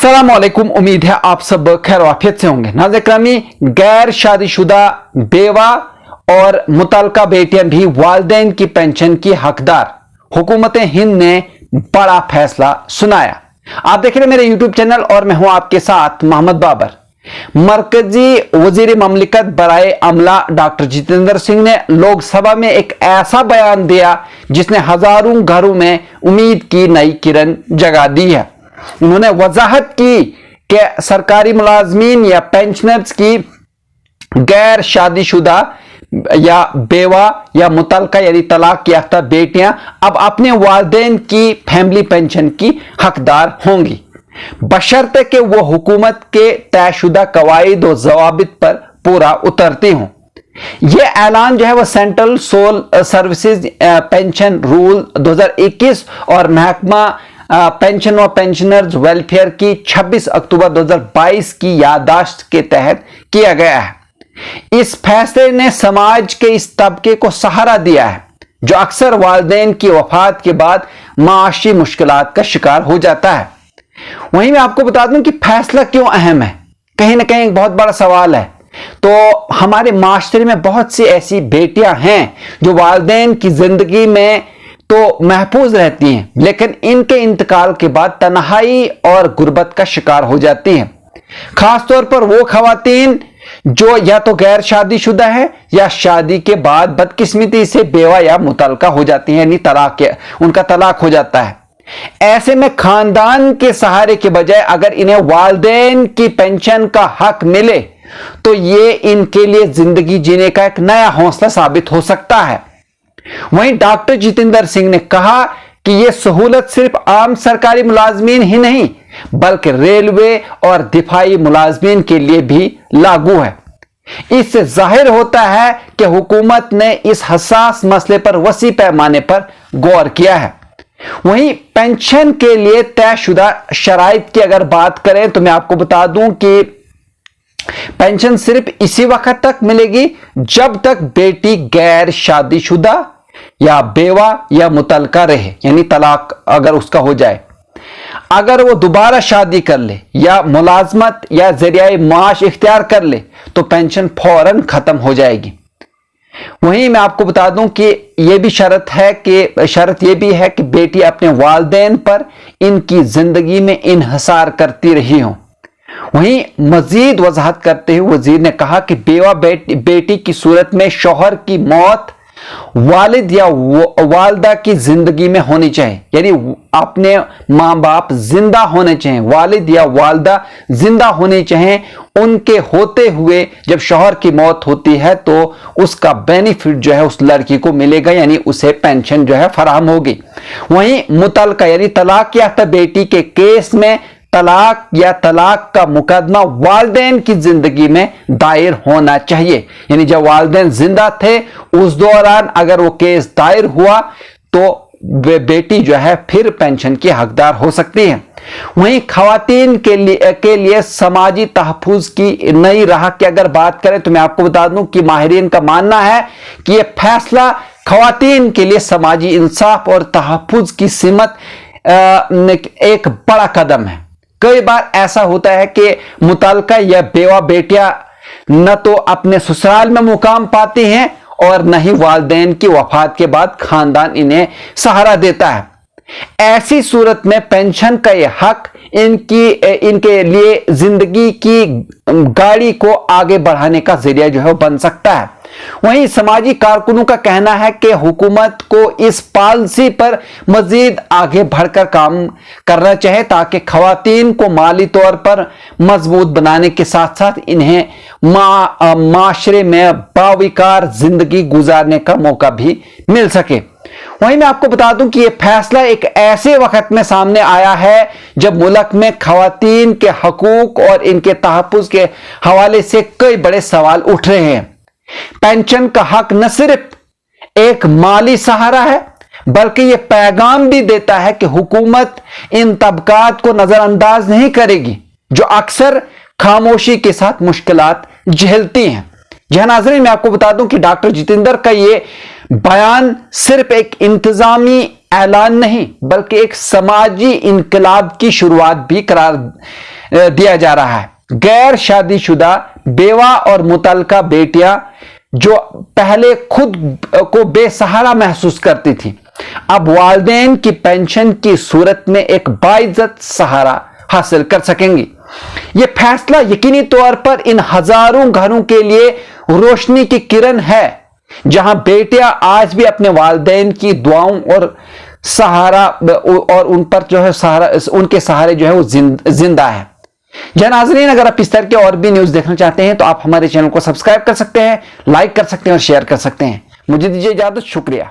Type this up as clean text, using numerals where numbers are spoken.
अस्सलाम वालेकुम। उम्मीद है आप सब खैर वाफियत से होंगे। नाज़रीन ग्रामी, गैर शादीशुदा बेवा और मुतल्लका बेटियां भी वालिदैन की पेंशन की हकदार। हुकूमत हिंद ने बड़ा फैसला सुनाया। आप देख रहे हैं मेरे यूट्यूब चैनल और मैं हूं आपके साथ मोहम्मद बाबर। मरकजी वजीर ममलिकत बराए अमला डॉक्टर जितेंद्र सिंह ने लोकसभा में एक ऐसा बयान दिया जिसने हजारों घरों में उम्मीद की नई किरण जगा दी है। उन्होंने वजाहत की कि सरकारी मुलाजमीन या पेंशनर्स की गैर शादीशुदा या बेवा या मुतल्लका यानी तलाक याफ्ता बेटियां अब अपने वालिदैन की फैमिली पेंशन की हकदार होंगी, बशर्ते कि वो हुकूमत के तयशुदा कवायद और जवाबित पर पूरा उतरती हों। यह ऐलान जो है वह central soul services pension rule 2021 और महकमा पेंशन और पेंशनर्स वेलफेयर की 26 अक्टूबर 2022 की याददाश्त के तहत किया गया है। इस फैसले ने समाज के इस तबके को सहारा दिया है जो अक्सर वालिदैन की वफात के बाद माशी मुश्किलात का शिकार हो जाता है। वहीं मैं आपको बता दूं कि फैसला क्यों अहम है, कहीं ना कहीं एक बहुत बड़ा सवाल है। तो हमारे माशरे में बहुत सी ऐसी बेटियां हैं जो वालिदैन की जिंदगी में तो महफूज रहती हैं, लेकिन इनके इंतकाल के बाद तन्हाई और गुर्बत का शिकार हो जाती हैं। खासतौर पर वो खवातीन जो या तो गैर शादीशुदा है या शादी के बाद बदकिस्मती से बेवा या मुतल्लका हो जाती हैं, यानी उनका तलाक हो जाता है। ऐसे में खानदान के सहारे के बजाय अगर इन्हें वालिदैन की पेंशन का हक मिले तो ये इनके लिए जिंदगी जीने का एक नया हौसला साबित हो सकता है। वहीं डॉक्टर जितेंद्र सिंह ने कहा कि यह सहूलत सिर्फ आम सरकारी मुलाजमीन ही नहीं बल्कि रेलवे और दिफाई मुलाजमीन के लिए भी लागू है। इससे जाहिर होता है कि हुकूमत ने इस हसास मसले पर वसी पैमाने पर गौर किया है। वहीं पेंशन के लिए तयशुदा शराइत की अगर बात करें तो मैं आपको बता दूं कि पेंशन सिर्फ इसी वक्त तक मिलेगी जब तक बेटी गैर शादीशुदा या बेवा या मुतल्लका रहे, यानी तलाक अगर उसका हो जाए। अगर वो दोबारा शादी कर ले या मुलाजमत या जरिया माश इख्तियार कर ले तो पेंशन फौरन खत्म हो जाएगी। वहीं मैं आपको बता दूं कि यह भी शर्त यह भी है कि बेटी अपने वालिदैन पर इनकी जिंदगी में इन्हिसार करती रही हो। वहीं मजीद वजाहत करते हुए वजीर ने कहा कि बेवा बेटी की सूरत में शौहर की मौत वालिद या वालदा की जिंदगी में होनी चाहिए, यानी अपने माँ बाप जिंदा होने चाहिए, वालिद या वालदा जिंदा होनी चाहिए। उनके होते हुए जब शौहर की मौत होती है तो उसका बेनिफिट जो है उस लड़की को मिलेगा, यानी उसे पेंशन जो है फराहम होगी। वहीं मुतल्लका यानी तलाक याफ्ता बेटी के केस में तलाक या तलाक का मुकदमा वालिदैन की जिंदगी में दायर होना चाहिए, यानी जब वालिदैन जिंदा थे उस दौरान अगर वो केस दायर हुआ तो बेटी जो है फिर पेंशन की हकदार हो सकती है। वहीं खवातीन के लिए समाजी तहफ्फुज की नई राह की अगर बात करें तो मैं आपको बता दूं कि माहिरीन का मानना है कि यह फैसला खवातीन के लिए समाजी इंसाफ और तहफ्फुज की सिमत एक बड़ा कदम है। कई बार ऐसा होता है कि मुतल्लका या बेवा बेटियां न तो अपने ससुराल में मुकाम पाती हैं और न ही वालिदैन की वफात के बाद खानदान इन्हें सहारा देता है। ऐसी सूरत में पेंशन का यह हक इनके लिए जिंदगी की गाड़ी को आगे बढ़ाने का जरिया जो है बन सकता है। वहीं समाजी कारकुनों का कहना है कि हुकूमत को इस पॉलिसी पर मजीद आगे बढ़कर काम करना चाहिए ताकि खवातीन को माली तौर पर मजबूत बनाने के साथ साथ इन्हें माशरे में बाविकार जिंदगी गुजारने का मौका भी मिल सके। वहीं मैं आपको बता दूं कि यह फैसला एक ऐसे वक्त में सामने आया है जब मुल्क में खवातीन के हकूक और इनके तहफ्फुज के हवाले से कई बड़े सवाल उठ रहे हैं। पेंशन का हक न सिर्फ एक माली सहारा है बल्कि यह पैगाम भी देता है कि हुकूमत इन तबकात को नजरअंदाज नहीं करेगी जो अक्सर खामोशी के साथ मुश्किलात झेलती हैं। जी नाज़रीन, मैं आपको बता दूं कि डॉक्टर जितेंद्र का यह बयान सिर्फ एक इंतजामी اعلان نہیں بلکہ ایک سماجی انقلاب کی شروعات بھی قرار دیا جا رہا ہے۔ غیر شادی شدہ بیوہ اور متعلقہ بیٹیاں جو پہلے خود کو بے سہارا محسوس کرتی تھیں، اب والدین کی پینشن کی صورت میں ایک باعزت سہارا حاصل کر سکیں گی۔ یہ فیصلہ یقینی طور پر ان ہزاروں گھروں کے لیے روشنی کی کرن ہے جہاں بیٹیاں آج بھی اپنے والدین کی دعاؤں اور سہارا اور ان پر جو ہے سہارا، ان کے سہارے جو ہے وہ زندہ ہے۔ ناظرین، اگر آپ اس طرح کے اور بھی نیوز دیکھنا چاہتے ہیں تو آپ ہمارے چینل کو سبسکرائب کر سکتے ہیں، لائک کر سکتے ہیں اور شیئر کر سکتے ہیں۔ مجھے دیجیے اجازت، شکریہ۔